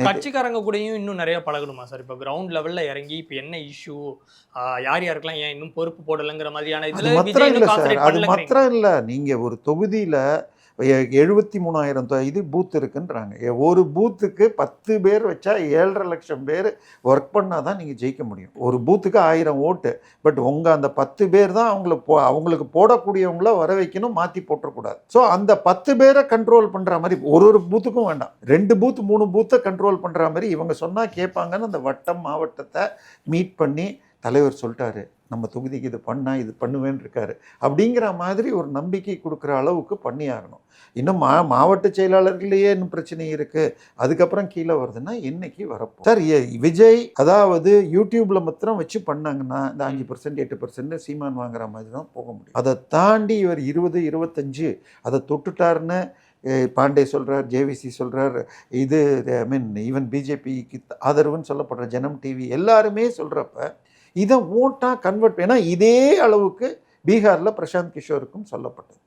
கட்சிக்காரங்க கூடயும் இன்னும் நிறைய பழகணுமா சார்? இப்போ கிரவுண்ட் லெவல்ல இறங்கி இப்போ என்ன இஷ்யூ, யார் யாருக்கெல்லாம் ஏன் இன்னும் பொறுப்பு போடலைங்கிற மாதிரியான அது இதுல மாத்திரம் விஜய் இல்லை இன்னும் சார், கான்சன்ட்ரேட் அது பண்ணலங்கிறீங்க. மாத்திரம் இல்லை. நீங்கள் ஒரு தொகுதியில் 73,000 இது பூத் இருக்குன்றாங்க. ஒரு பூத்துக்கு 10 பேர் வச்சா 7.5 லட்சம் பேர் ஒர்க் பண்ணால் தான் நீங்கள் ஜெயிக்க முடியும். ஒரு பூத்துக்கு 1000 ஓட்டு. பட் உங்கள் அந்த 10 பேர் தான் அவங்களுக்கு போடக்கூடியவங்கள வர வைக்கணும், மாற்றி போட்டுறக்கூடாது. ஸோ அந்த 10 பேரை கண்ட்ரோல் பண்ணுற மாதிரி ஒரு பூத்துக்கும் வேண்டாம், 2 பூத் 3 பூத்தை கண்ட்ரோல் பண்ணுற மாதிரி இவங்க சொன்னால் கேட்பாங்கன்னு அந்த வட்டம் மாவட்டத்தை மீட் பண்ணி தலைவர் சொல்லிட்டாரு, நம்ம தொகுதிக்கு இது பண்ணால் இது பண்ணுவேன்னு இருக்காரு அப்படிங்கிற மாதிரி ஒரு நம்பிக்கை கொடுக்குற அளவுக்கு பண்ணி ஆகணும். இன்னும் மாவட்ட செயலாளர்களையே இன்னும் பிரச்சனை இருக்குது, அதுக்கப்புறம் கீழே வருதுன்னா என்னைக்கு வரப்போ சார்? விஜய் அதாவது யூடியூப்ல மாத்திரம் வச்சு பண்ணாங்கன்னா இந்த 5% 8% சீமான் வாங்குற மாதிரி தான் போக முடியும். அதை தாண்டி இவர் 20 25 அதை தொட்டுட்டாருன்னு பாண்டே சொல்கிறார், ஜேவிசி சொல்கிறார், இது ஐ மீன் ஈவன் பிஜேபிக்கு ஆதரவுன்னு சொல்லப்படுற ஜனம் டிவி எல்லாருமே சொல்கிறப்ப இதை ஓட்டாக கன்வெர்ட், ஏன்னா இதே அளவுக்கு பீகாரில் பிரசாந்த் கிஷோருக்கும் சொல்லப்பட்டது.